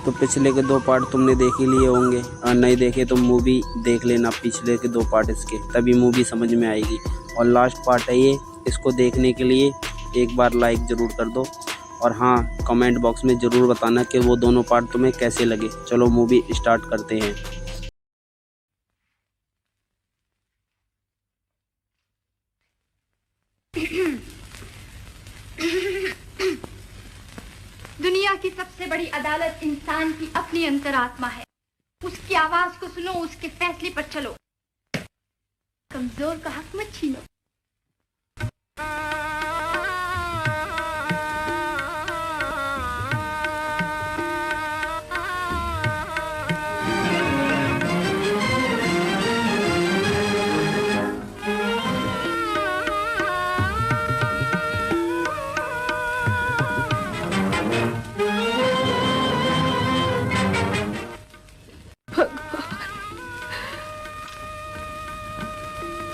तो पिछले के 2 पार्ट तुमने देख ही लिए होंगे, और नहीं देखे तो मूवी देख लेना पिछले के 2 पार्ट इसके, तभी मूवी समझ में आएगी। और लास्ट पार्ट है ये, इसको देखने के लिए एक बार लाइक ज़रूर कर दो, और हाँ, कमेंट बॉक्स में ज़रूर बताना कि वो दोनों पार्ट तुम्हें कैसे लगे। चलो मूवी स्टार्ट करते हैं। दुनिया की सबसे बड़ी अदालत इंसान की अपनी अंतरात्मा है। उसकी आवाज को सुनो, उसके फैसले पर चलो। कमजोर का हक मत छीनो।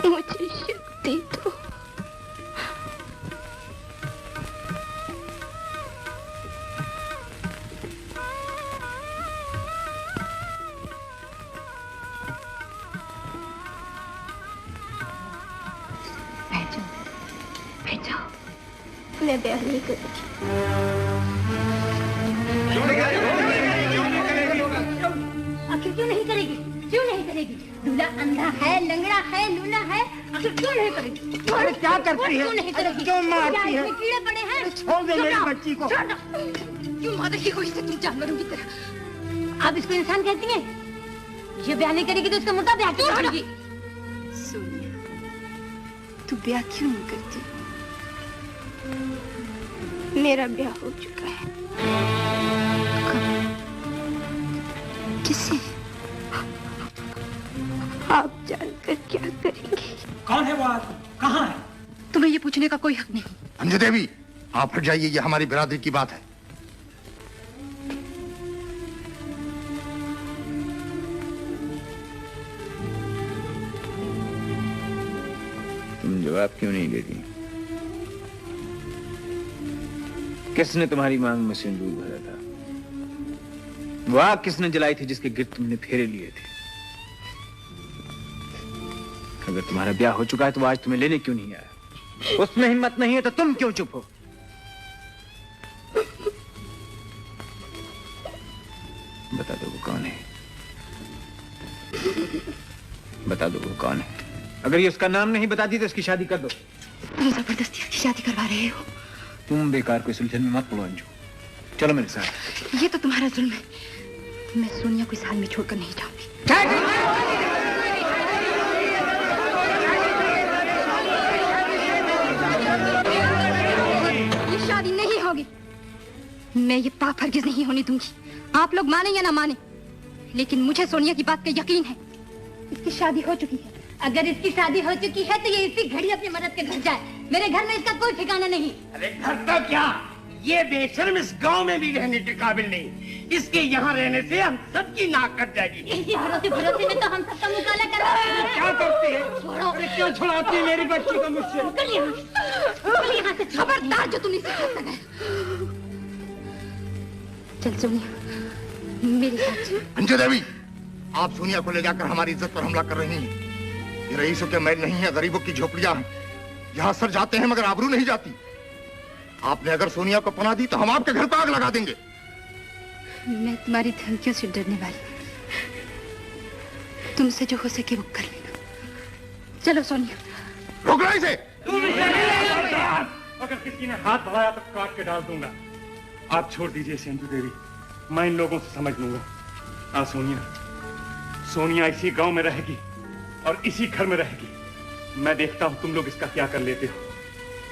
मुझे शक्ति दो। बैठ जाओ। मैं ब्याह नहीं करूँगी। आखिर क्यों नहीं करेगी? क्यों नहीं करेगी? दूल्हा अंधा है, लंगड़ा है, लूला है, आखिर क्यों नहीं करेगी? क्या करती है? क्यों नहीं करेगी? क्यों मारती है? कीड़े पड़े हैं। छोड़ दे मेरी बच्ची को। क्यों मारेगी को इससे? तुम जानवरों की तरह। आप इसको इंसान कहती हैं? ये ब्याह नहीं करेगी तो इसका मुर्दा ब्याह क्यों करेगी? सोनिया, तू ब्याह क्यों नहीं करती? मेरा ब्याह हो चुका है। किसी आप जानकर क्या करेंगे? कौन है वो आदमी? कहाँ है? तुम्हें ये पूछने का कोई हक नहीं। अंजू देवी, आप हट जाइए, ये हमारी बिरादरी की बात है। तुम जवाब क्यों नहीं देती? किसने तुम्हारी मांग में सिंदूर भरा था? वो आग किसने जलाई थी जिसके गिर्द तुमने फेरे लिए थे? अगर तुम्हारा ब्याह हो चुका है तो आज तुम्हें लेने क्यों नहीं आया? उसमें हिम्मत नहीं है तो तुम क्यों चुप हो? बता दो वो कौन है? बता दो वो कौन है? अगर ये उसका नाम नहीं बताती तो इसकी शादी कर दो। तुम जबरदस्ती की शादी करवा रहे हो। तुम बेकार कोई सुलझन में मत पड़ो अंजू, चलो मेरे साथ। ये तो तुम्हारा जुल्म है। मैं सोनिया को इस हाल में छोड़कर नहीं जाऊंगी। ये शादी नहीं होगी। मैं ये पाप हरगिज नहीं होने दूंगी। आप लोग माने या ना माने, लेकिन मुझे सोनिया की बात का यकीन है। इसकी शादी हो चुकी है। अगर इसकी शादी हो चुकी है तो ये इसी घड़ी अपने मर्द के घर जाए। मेरे घर में इसका कोई ठिकाना नहीं। अरे घर तो क्या, ये बेशर्म इस गांव में भी रहने के काबिल नहीं। इसके यहाँ रहने से हम सबकी नाक कट जाएगी। इसी भरोसे भरोसे में तो हम सबका मुकाला कर रहे हैं। क्या करती है? छोड़ो। अरे क्यों छुड़ाती है मेरी बच्ची को मुझसे? निकल यहाँ से। खबरदार जो तुम इसे कर सके। चल सोनिया मेरे साथ। अंजू देवी, आप सोनिया को ले जाकर हमारी इज्जत पर हमला कर रही हैं। ये रईसों के महल नहीं है, गरीबों की झोपड़ियां हैं। यहाँ सर जाते हैं मगर आबरू नहीं जाती। आपने अगर सोनिया को पनाह दी तो हम आपके घर पर आग लगा देंगे। मैं तुम्हारी धमकियों से डरने वाली। तुमसे जो हो सके वो कर लेना। चलो सोनिया। रोक लो इसे। अगर किसी ने हाथ बढ़ाया तो काट के डाल दूंगा। आप छोड़ दीजिए अंजू देवी, मैं इन लोगों से समझ लूंगा। सोनिया इसी गांव में रहेगी और इसी घर में रहेगी। मैं देखता हूं तुम लोग इसका क्या कर लेते हो।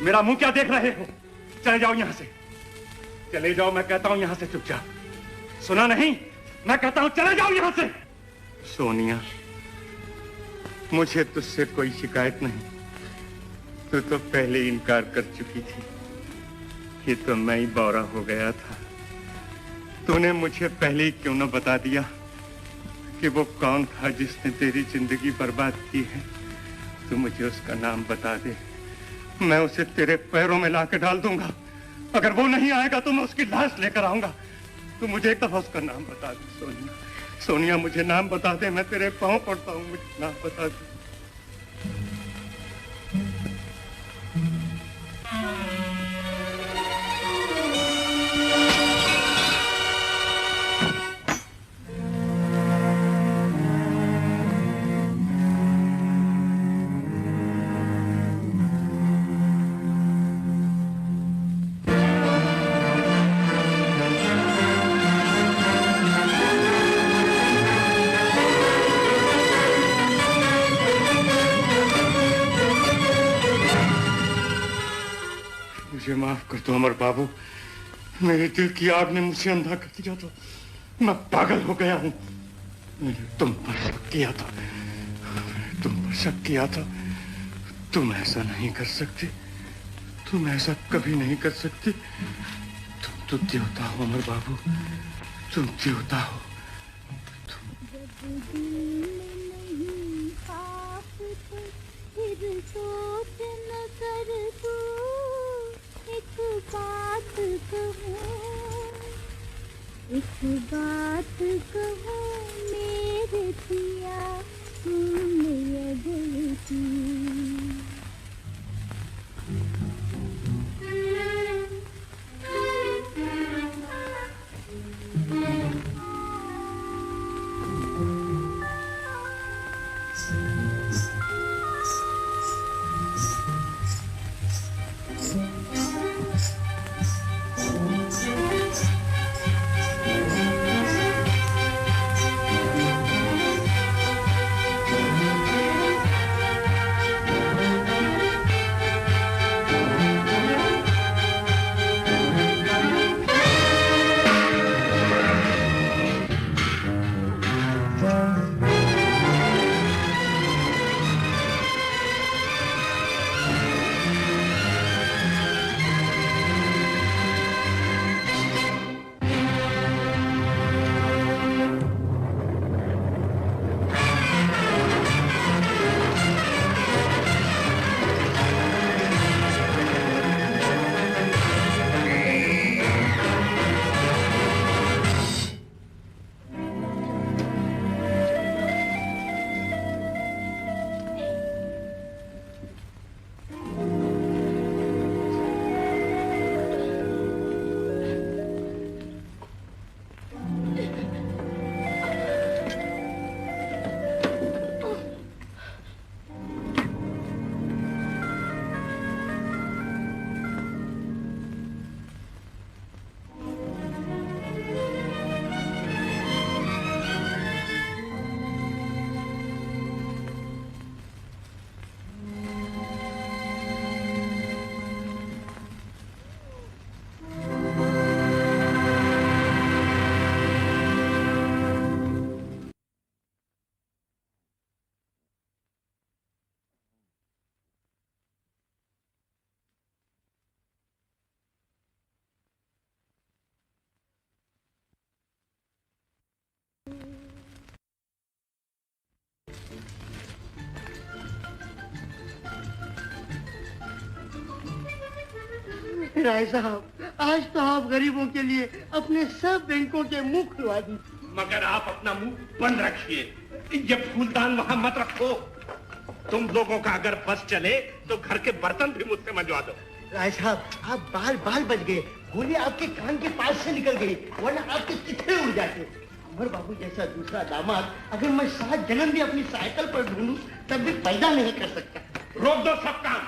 मेरा मुंह क्या देख रहे हो? चले जाओ यहां से, चले जाओ। मैं कहता हूं यहां से चुपचाप। सुना नहीं? मैं कहता हूं चले जाओ यहां से। सोनिया, मुझे तुझसे कोई शिकायत नहीं। तू तो पहले इनकार कर चुकी थी। ये तो मैं ही बौरा हो गया था। तूने मुझे पहले ही क्यों न बता दिया कि वो कौन था जिसने तेरी जिंदगी बर्बाद की है। तू मुझे उसका नाम बता दे, मैं उसे तेरे पैरों में लाके डाल दूंगा। अगर वो नहीं आएगा तो मैं उसकी लाश लेकर आऊंगा। तू मुझे एक दफा उसका नाम बता दे सोनिया। सोनिया मुझे नाम बता दे, मैं तेरे पाँव पड़ता हूँ, मुझे नाम बता दे। मुझे माफ कर दो अमर बाबू, मेरे दिल की आग ने मुझे अंधा कर दिया था। मैं पागल हो गया हूँ। मैंने तुम पर शक किया था, तुम पर शक किया था। तुम ऐसा नहीं कर सकती, तुम ऐसा कभी नहीं कर सकती। तुम तो देवता हो अमर बाबू, तुम देवता हो। एक बात कहूँ मेरे पिया, तुमने अगर की राय साहब, आज तो आप गरीबों के लिए अपने सब बैंकों के मुंह खुलवा दी। मगर आप अपना मुंह बंद रखिए, ये फूलदान वहां मत रखो। तुम लोगों का अगर बस चले तो घर के बर्तन भी मुझसे मंजवा दो। राय साहब, आप बाल बाल बच गए, गोली आपके कान के पास से निकल गई, वरना आपके चिट्ठे उड़ जाते। अमर बाबू जैसा दूसरा दामाद अगर मैं 7 जन्म भी अपनी साइकिल पर ढूंढूं तब भी पैदा नहीं कर सकता। रोक दो सब काम,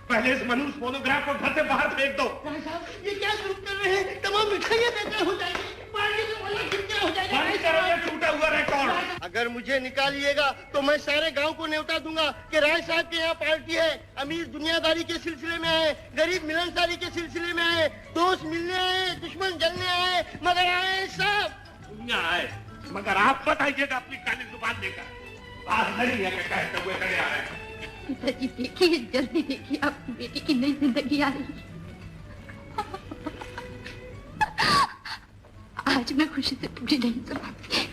पहले इस मनुष्य फोनोग्राफ को घर से बाहर फेंक दो। राय साहब, ये क्या शुरू कर रहे हैं? तमाम मिठाइयाँ बेकार हो जाएगी, पार्टी में वाला खिलखिला हो जाएगा। बंद करो ये छूटा हुआ रिकॉर्ड। अगर मुझे निकालिएगा तो मैं सारे गांव को न्योता दूंगा कि राय साहब के यहाँ पार्टी है। अमीर दुनियादारी के सिलसिले में आए, गरीब मिलनसारी के सिलसिले में आए, दोस्त मिलने आए, दुश्मन जलने आए, मगर आए सब। दुनिया आए, मगर आप बताइएगा अपनी काली जुबान देकर। बात नहीं है कि कहते हुए खड़े आ रहे हैं। पिताजी देखिए, जल्दी देखिए, आपकी बेटी की नई जिंदगी आ रही है। आज मैं खुशी से पूरी नहीं समाती।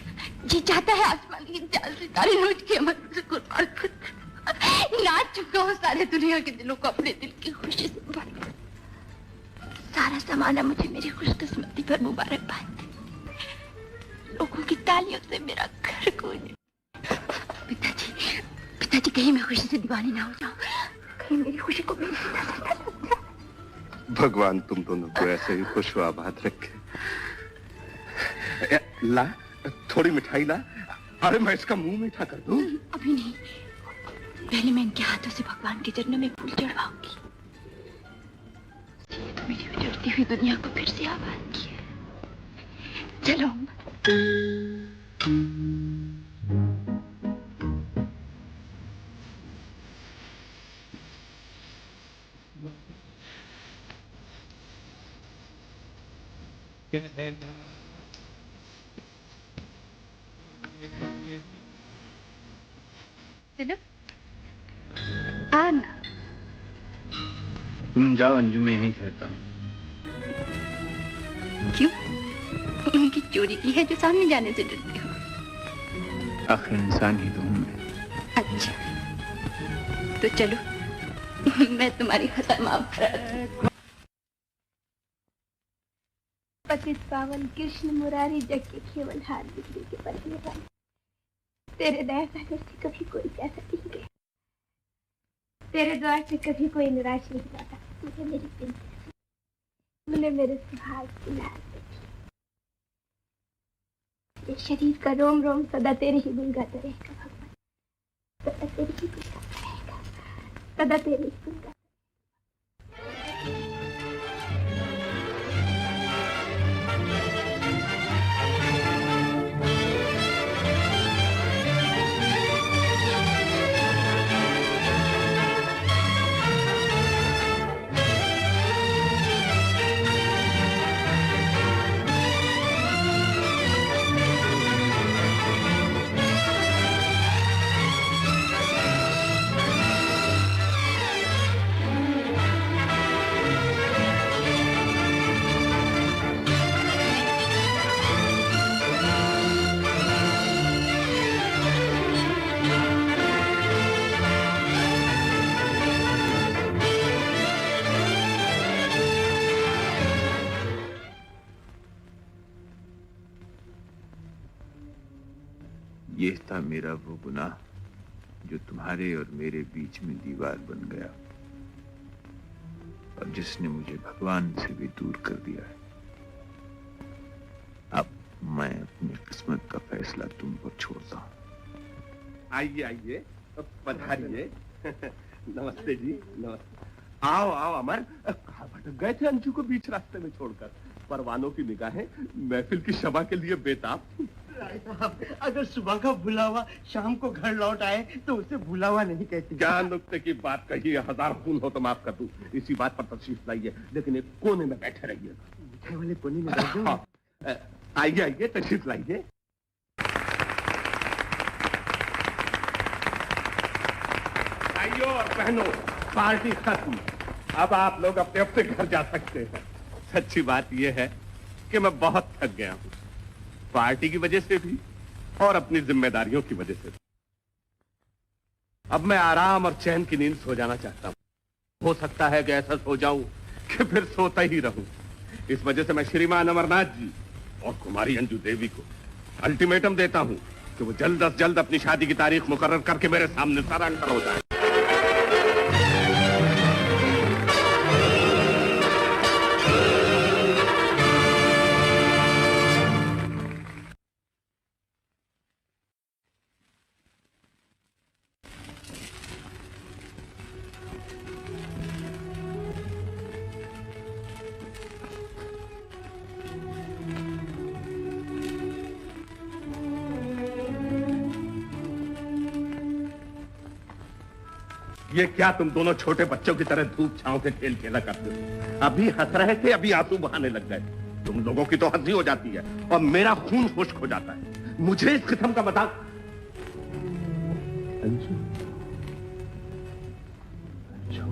जी चाहता है आसमान की चाल सितारे नोच के अमर से कुर्बान कर नाच चुका हूँ सारे दुनिया के दिलों को अपने दिल की खुशी से भर। सारा जमाना मुझे मेरी खुशकिस्मती पर मुबारकबाद। तालियों से मेरा घर गूंजे। पिताजी कहीं मैं खुशी से दीवानी ना हो जाऊं, कहीं मेरी खुशी को मेरी पिता से न लग जाए। भगवान तुम दोनों को ऐसे ही खुश आबाद रखे। ला थोड़ी मिठाई ला। अरे मैं इसका मुंह मीठा कर दूं? अभी नहीं, पहले मैं इनके हाथों से भगवान के चरणों में फूल चढ़वाऊंगी। तो मेरी उजड़ती हुई दुनिया को फिर से आबाद किया। चलो चलो आना। तुम जाओ अंजू, मैं यहीं रहता हूँ। क्यों? उनकी चोरी की है जो सामने जाने से डरते हो? आखिर इंसान ही तो हूँ मैं। अच्छा तो चलो, मैं तुम्हारी खता माफ करा दूं। पतित पावन कृष्ण मुरारी जग के केवल हार बिगड़ी के बदले वाले, तेरे दया सागर से कभी कोई प्यासा नहीं गया, तेरे द्वार से कभी कोई निराश नहीं जाता। मुझे मेरी प्रिंसेस, तूने मेरे सुहाग की लाल देखी। ये शरीर का रोम रोम सदा तेरे ही गुण गाता रहेगा भगवान, सदा तेरे ही गुण गाता रहेगा, सदा तेरे ही गुण गाता। ये था मेरा वो गुनाह जो तुम्हारे और मेरे बीच में दीवार बन गया और जिसने मुझे भगवान से भी दूर कर दिया है। अब मैं अपनी किस्मत का फैसला तुम पर छोड़ता हूँ। आइए आइए, पधारिए। नमस्ते जी, नमस्ते। आओ आओ अमर, कहाँ भटक गए थे अंजू को बीच रास्ते में छोड़कर? परवानों की निगाहें महफिल की शबा के लिए बेताब थी। राय साहब, अगर सुबह का बुलावा शाम को घर लौट आए तो उसे बुलावा नहीं कहते। क्या नुक्ते की बात कही है, हजार खून हो तो माफ कर दूं। इसी बात पर तशरीफ लाइए, लेकिन एक कोने में बैठे रहिए। मिठाई वाले कोने में बैठ जाओ। आइए आइए, तशरीफ लाइए। भाइयों और बहनों, पार्टी खत्म। अब आप लोग अपने अपने घर जा सकते हैं। सच्ची बात यह है कि मैं बहुत थक गया हूँ, पार्टी की वजह से भी और अपनी जिम्मेदारियों की वजह से भी। अब मैं आराम और चैन की नींद सो जाना चाहता हूँ। हो सकता है कि ऐसा सो जाऊं कि फिर सोता ही रहूं। इस वजह से मैं श्रीमान अमरनाथ जी और कुमारी अंजू देवी को अल्टीमेटम देता हूं कि वो जल्द अज जल्द अपनी शादी की तारीख मुकर्रर करके मेरे सामने सरेंडर हो जाए। ये क्या तुम दोनों छोटे बच्चों की तरह धूप छांव के खेल खेला करते हो? अभी हंस रहे थे, अभी आंसू बहाने लग गए। तुम लोगों की तो हंसी हो जाती है और मेरा खून खुश्क हो जाता है। मुझे इस किस्म का मजाक। अंजू, अंजू,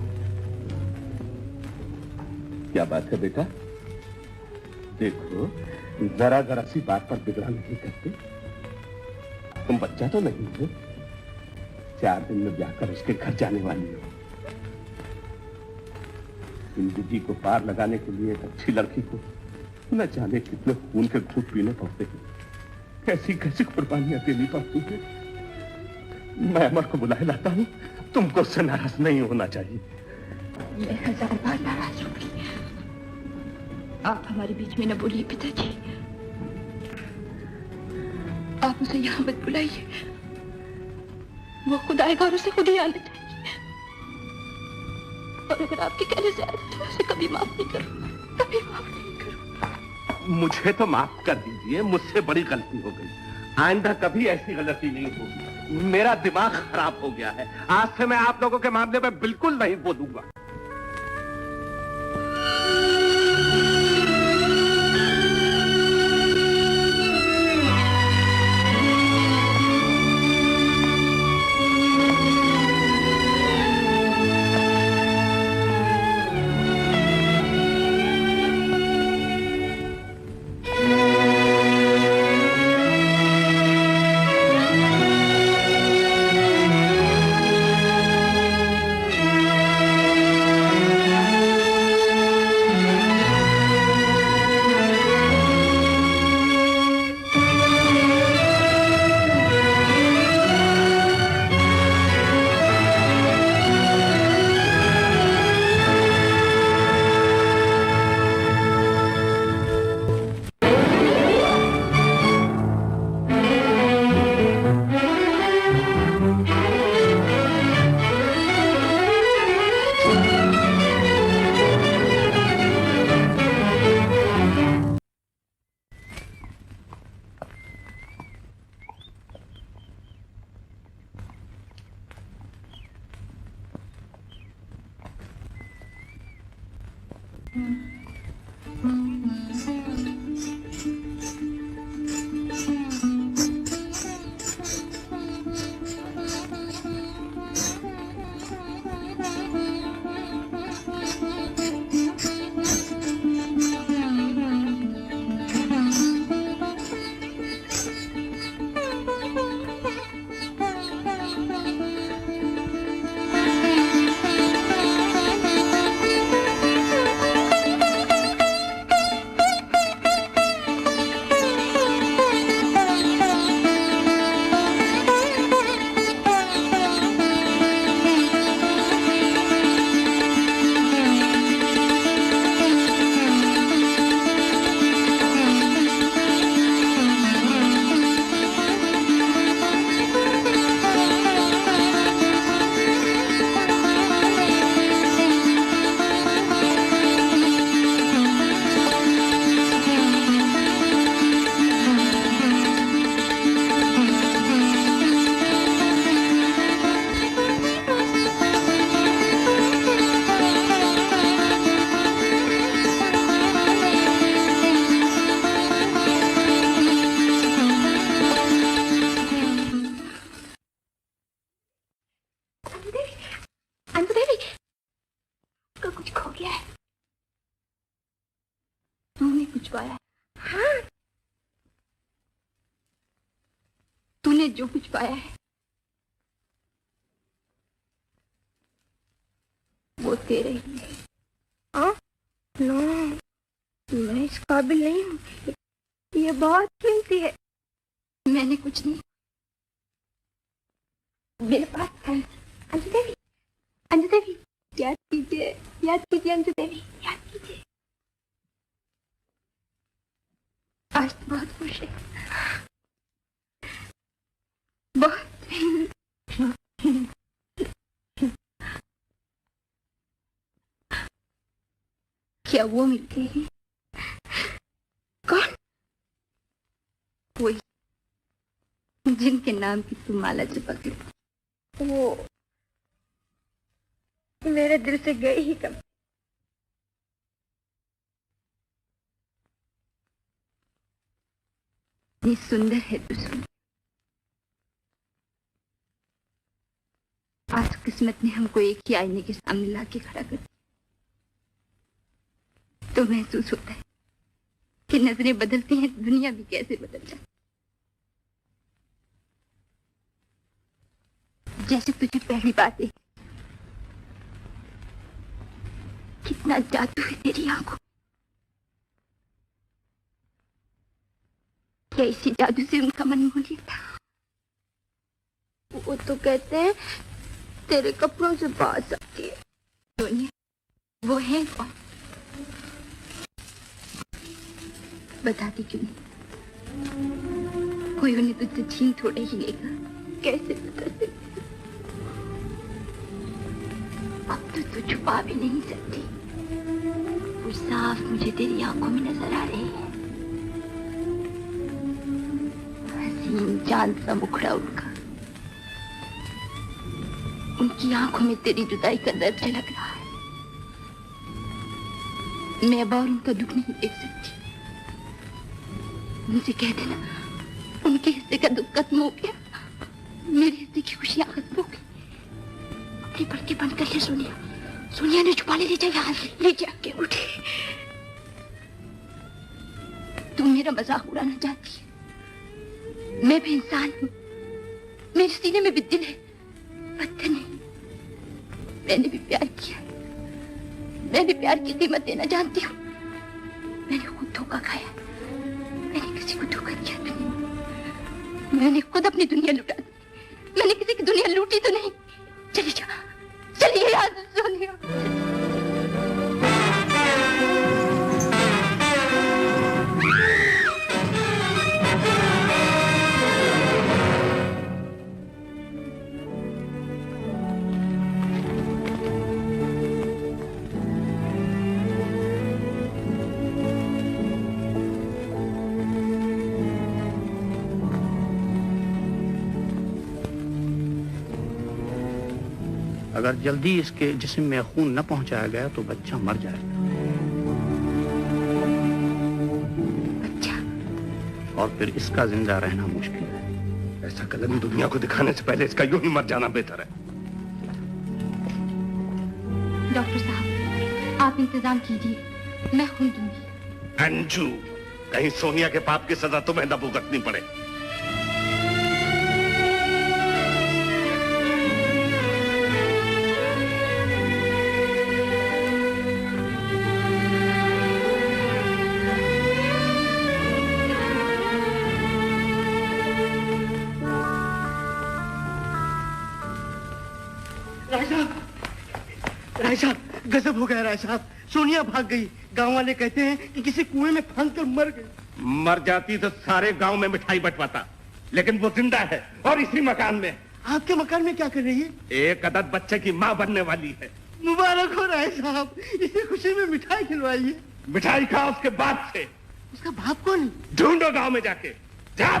क्या बात है बेटा? देखो, जरा जरा सी बात पर बिगड़ा नहीं करते। तुम बच्चा तो नहीं हो, 4 दिन में ब्याह कर उसके घर जाने वाली हो। जिंदगी को पार लगाने के लिए एक अच्छी लड़की को न जाने कितने खून के घूंट पीने पड़ते हैं। ऐसी कैसी कुर्बानियां देनी पड़ती है। मैं अमर को बुलाए लाता हूँ, तुमको उससे नाराज नहीं होना चाहिए। मैं 1000 बार नाराज होगी। आप हमारे बीच में न बोलिए पिताजी। आप उसे यहाँ मत बुलाइए। वो खुद आएगा और उसे खुद ही आना चाहिए। और अगर आपके कहने से आए तो उसे कभी माफ नहीं करूँ, कभी माफ नहीं करूँ। मुझे तो माफ कर दीजिए, मुझसे बड़ी गलती हो गई। आइंदा कभी ऐसी गलती नहीं होगी। मेरा दिमाग खराब हो गया है। आज से मैं आप लोगों के मामले में बिल्कुल नहीं बोलूंगा। तूने जो कुछ पाया है वो तेरे ही है। हाँ? नो, मैं इस काबिल नहीं हूँ। ये बहुत कीमती है। मैंने कुछ नहीं, मेरे पास है। अंजू देवी, अंजू देवी, याद कीजिए, याद कीजिए अंजू देवी, याद कीजिए। आज तो बहुत खुश है, बहुत। क्या वो मिल गई? कौन? वही जिनके नाम की तू माला चिपक ली। वो मेरे दिल से गए ही कब। इतनी सुंदर है तू, सुंदर। आज किस्मत ने हमको एक ही आईने के सामने लाके खड़ा कर दिया। तो महसूस होता है कि नजरें बदलती हैं, दुनिया भी कैसे बदल जाती। जैसे तुझे पहली बार देखी, कितना जादू है तेरी आंखों। क्या इसी जादू से उनका मन मोह लिया था? वो तो कहते हैं तेरे कपड़ों से बात आती है। सोनिया, वो है कौन? बताती क्यों नहीं? कोई उन्हें तुझसे छीन थोड़े ही लेगा। कैसे बता सकती? अब तो तू छुपा भी नहीं सकती। वो साफ मुझे तेरी आंखों में नजर आ रही है। हसीन चांद सा मुखड़ा उनका, उनकी आंखों में तेरी जुदाई का दर्द झलक रहा है। मैं अब और उनका दुख नहीं देख सकती। मुझे कह देना उनके हिस्से का दुख खत्म हो गया, मेरे हिस्से की खुशियां खत्म हो गई। अपनी पलकें बंद कर ले सोनिया। सोनिया ने छुपा ले जा, यहाँ से ले जाके उठे। तुम मेरा मजाक उड़ाना चाहती है? मैं भी इंसान हूँ, मेरे सीने में भी दिल है, पत्थर नहीं। मैंने भी प्यार किया, मैं भी प्यार की कीमत देना जानती हूँ। मैंने खुद धोखा खाया, मैंने किसी को धोखा दिया तो नहीं। मैंने खुद अपनी दुनिया लुटा दी, मैंने किसी की दुनिया लूटी तो नहीं। चलिए जा, चलिए यार सोनिया। अगर जल्दी इसके जिस्म में खून न पहुंचाया गया तो बच्चा मर जाएगा। बच्चा? और फिर इसका जिंदा रहना मुश्किल है। ऐसा कदम दुनिया को दिखाने से पहले इसका यूं ही मर जाना बेहतर है। डॉक्टर साहब, आप इंतजाम कीजिए, मैं खून दूंगी। अंजू, कहीं सोनिया के पाप की सजा तुम्हें न भुगतनी पड़े। राय साहब, गजब हो गया राय साहब। सोनिया भाग गई। गांव वाले कहते हैं कि किसी कुएं में फांद कर मर गई। मर जाती तो सारे गांव में मिठाई बंटवाता, लेकिन वो जिंदा है और इसी मकान में। आपके मकान में क्या कर रही है? एक अदद बच्चे की माँ बनने वाली है। मुबारक हो राय साहब, इसी खुशी में मिठाई खिलवाई है। मिठाई खा उसके बाप से। उसका बाप कौन? ढूंढो गांव में जाके। जा।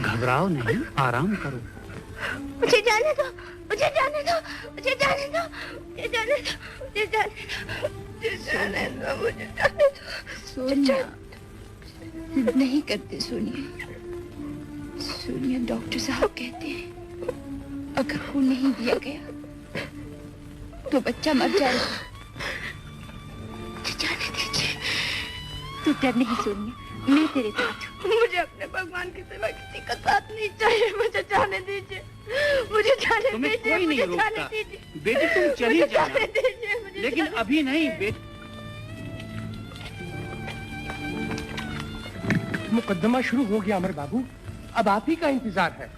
घबराओ नहीं, आराम करो। मुझे जाने दो, मुझे जाने दो, मुझे जाने दो, मुझे जाने दो, मुझे जाने दो, मुझे जाने दो, मुझे जाने दो। सोनिया, जिद नहीं करते सोनिया। सोनिया, डॉक्टर साहब कहते हैं अगर खून नहीं दिया गया तो बच्चा मर जाएगा। मुझे जाने दीजिए। तू डर नहीं सोनिया, मैं तेरे साथ हूँ। मुझे अपने भगवान के सिवा किसी का साथ नहीं चाहिए। मुझे जाने दीजिए, मुझे जाने तुम्हें दीजिए, कोई नहीं मुझे रोकता। जाने दीजिए। बेटी तुम चली मुझे जाना, जाने दीजिए, मुझे लेकिन जाने अभी नहीं बेटी। मुकदमा शुरू हो गया अमर बाबू, अब आप ही का इंतजार है।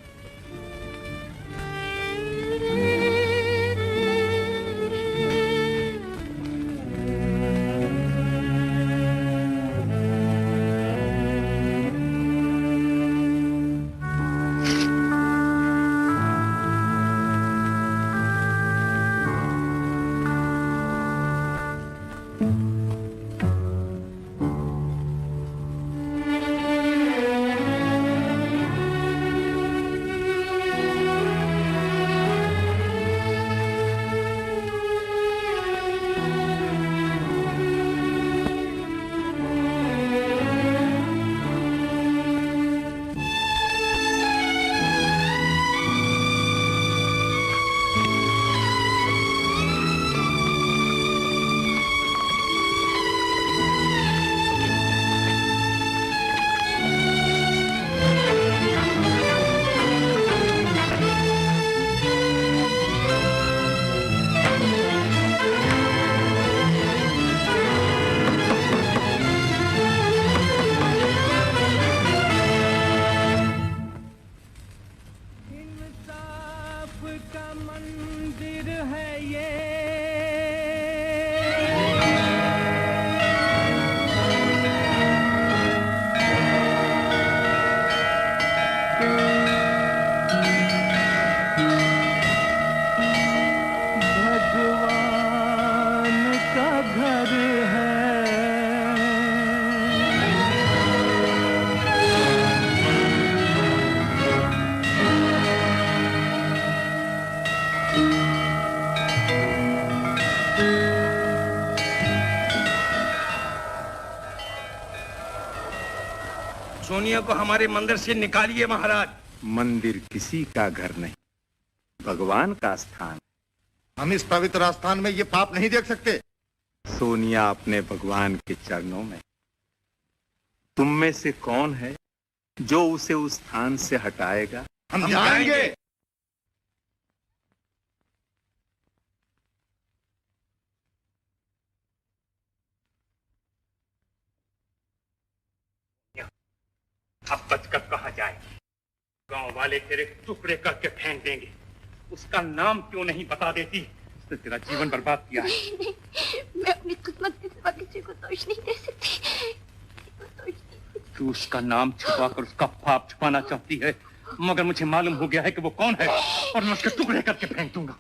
सोनिया को हमारे मंदिर से निकालिए महाराज। मंदिर किसी का घर नहीं, भगवान का स्थान। हम इस पवित्र स्थान में ये पाप नहीं देख सकते। सोनिया अपने भगवान के चरणों में। तुम में से कौन है जो उसे उस स्थान से हटाएगा? हम जाएंगे। अब बचकर कहाँ जाए? गांव वाले तेरे टुकड़े करके फेंक देंगे। उसका नाम क्यों नहीं बता देती? उसने तेरा जीवन बर्बाद किया है। नहीं, मैं अपनी किस्मत के सिवा किसी को दोष नहीं दे सकती। तू उसका नाम छुपाकर उसका पाप छुपाना चाहती है, मगर मुझे मालूम हो गया है कि वो कौन है और मैं उसके टुकड़े करके फेंक दूंगा।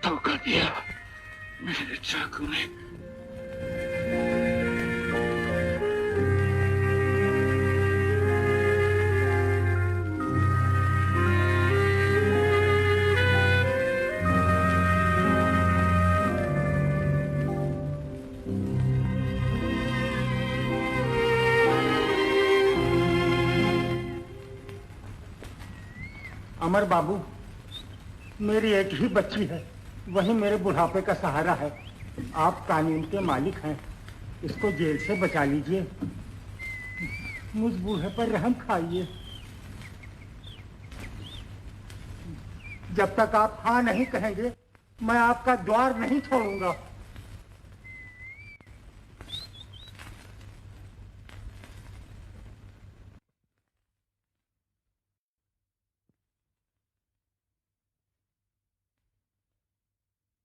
धोखा दिया मेरे चाकू ने। अमर बाबू, मेरी एक ही बच्ची है, वही मेरे बुढ़ापे का सहारा है। आप कानून के मालिक हैं, इसको जेल से बचा लीजिए। मुझ बूढ़े पर रहम खाइए। जब तक आप हाँ नहीं कहेंगे, मैं आपका द्वार नहीं छोड़ूंगा।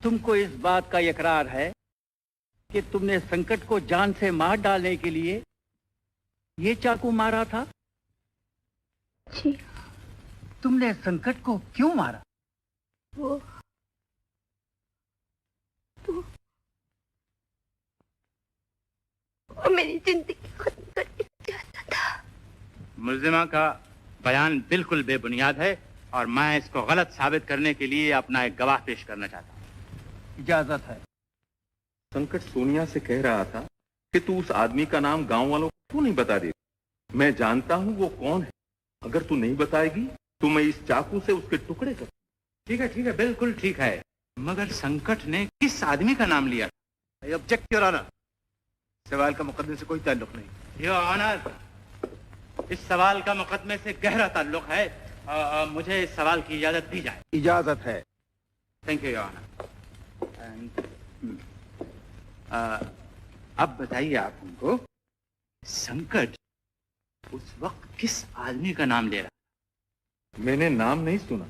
तुमको इस बात का इकरार है कि तुमने संकट को जान से मार डालने के लिए ये चाकू मारा था? जी। तुमने संकट को क्यों मारा? वो मेरी जिंदगी खत्म करना चाहता था। मुल्जिमा का बयान बिल्कुल बेबुनियाद है और मैं इसको गलत साबित करने के लिए अपना एक गवाह पेश करना चाहता हूँ। इजाजत है। संकट सोनिया से कह रहा था कि तू उस आदमी का नाम गांव वालों को क्यों नहीं बता देती। मैं जानता हूँ वो कौन है। अगर तू नहीं बताएगी तो मैं इस चाकू से उसके टुकड़े कर। ठीक है, बिल्कुल ठीक है, मगर संकट ने किस आदमी का नाम लिया? ऑब्जेक्ट योर ऑनर, सवाल का मुकदमे से कोई ताल्लुक नहीं। योर ऑनर, इस सवाल का मुकदमे से गहरा ताल्लुक है। मुझे इस सवाल की इजाजत दी जाए। इजाजत है। Thank you your honour. अब बताइए आप हमको, संकट उस वक्त किस आदमी का नाम ले रहा? मैंने नाम नहीं सुना।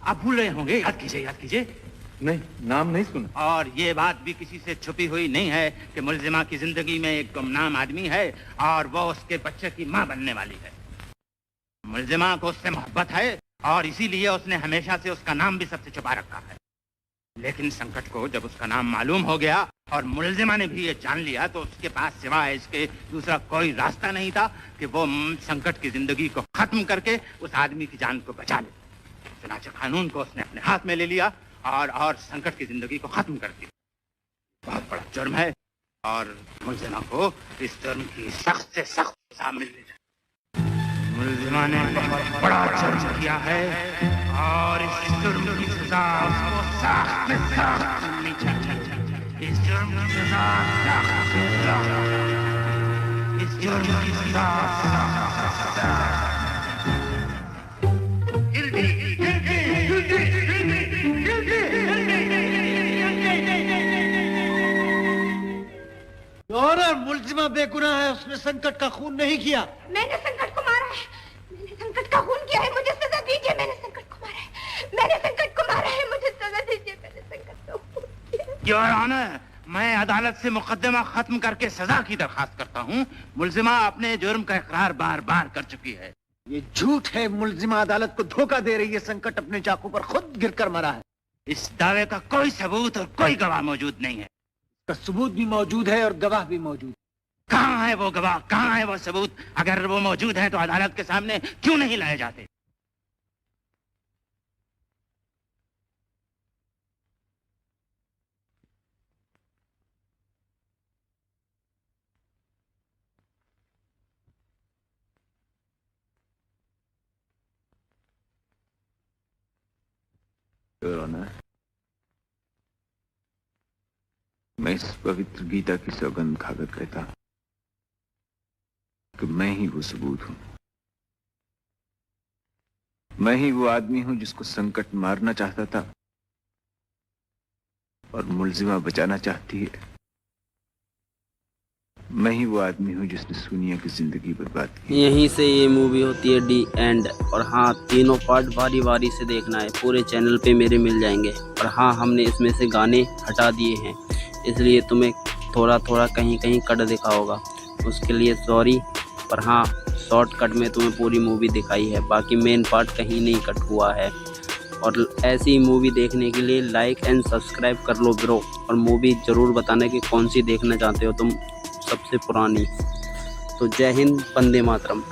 आप भूल रहे होंगे, याद कीजिए। नहीं, नाम नहीं सुना। और ये बात भी किसी से छुपी हुई नहीं है कि मुल्जिमा की जिंदगी में एक गुमनाम आदमी है और वो उसके बच्चे की मां बनने वाली है। मुल्जिमा को उससे मोहब्बत है और इसीलिए उसने हमेशा से उसका नाम भी सबसे छुपा रखा है। लेकिन संकट को जब उसका नाम मालूम हो गया और मुलजिमा ने भी ये जान लिया तो उसके पास सिवाय इसके दूसरा कोई रास्ता नहीं था कि वो संकट की जिंदगी को खत्म करके उस आदमी की जान को बचा ले। चुनांचे कानून को उसने अपने हाथ में ले लिया और संकट की जिंदगी को खत्म कर दिया। बहुत बड़ा जुर्म है और मुलजिमा को इस जुर्म की सख्त से सख्त सजा मिलनी चाहिए। मुलजिमा ने बहुत बड़ा जुर्म किया है और इस जुर्म की सजा उसको सख्त से सख्त मिलनी चाहिए। इस जुर्म की सजा सख्त से सख्त, इस जुर्म की सजा सख्त से सख्त। ऑनर, मुलजिमा बेगुनाह है, उसने संकट का खून नहीं किया। मैंने संकट को मारा है, मैंने संकट का खून किया है, मुझे सजा दीजिए। मैंने संकट को मारा है, मैंने संकट को मारा है, मुझे सजा दीजिए। मैंने संकट का खून किया है। योर ऑनर, मैं अदालत से मुकदमा खत्म करके सजा की दरखास्त करता हूँ। मुलजिमा अपने जुर्म का इकरार बार बार कर चुकी है। ये झूठ है, मुलजिमा अदालत को धोखा दे रही है। संकट अपने चाकू पर खुद गिरकर मरा है। इस दावे का कोई सबूत और कोई गवाह मौजूद नहीं है। का सबूत भी मौजूद है और गवाह भी मौजूद। कहाँ है वो गवाह, कहाँ है वो सबूत? अगर वो मौजूद है तो अदालत के सामने क्यों नहीं लाए जाते? मैं इस पवित्र गीता की सौगंध खाकर कहता कि मैं ही वो सबूत हूं। मैं ही वो आदमी हूं जिसको संकट मारना चाहता था और मुलजिमा बचाना चाहती है। मैं ही वो आदमी हूं जिसने सोनिया की जिंदगी बर्बाद की। यहीं से ये मूवी होती है डी एंड। और हाँ, तीनों पार्ट बारी बारी से देखना है, पूरे चैनल पे मेरे मिल जाएंगे। और हाँ, हमने इसमें से गाने हटा दिए हैं, इसलिए तुम्हें थोड़ा थोड़ा कहीं कहीं कट दिखा होगा, उसके लिए सॉरी। पर हाँ, शॉर्टकट में तुम्हें पूरी मूवी दिखाई है, बाकी मेन पार्ट कहीं नहीं कट हुआ है। और ऐसी मूवी देखने के लिए लाइक एंड सब्सक्राइब कर लो ब्रो। और मूवी ज़रूर बताना कि कौन सी देखना चाहते हो तुम सबसे पुरानी। तो जय हिंद, वंदे मातरम।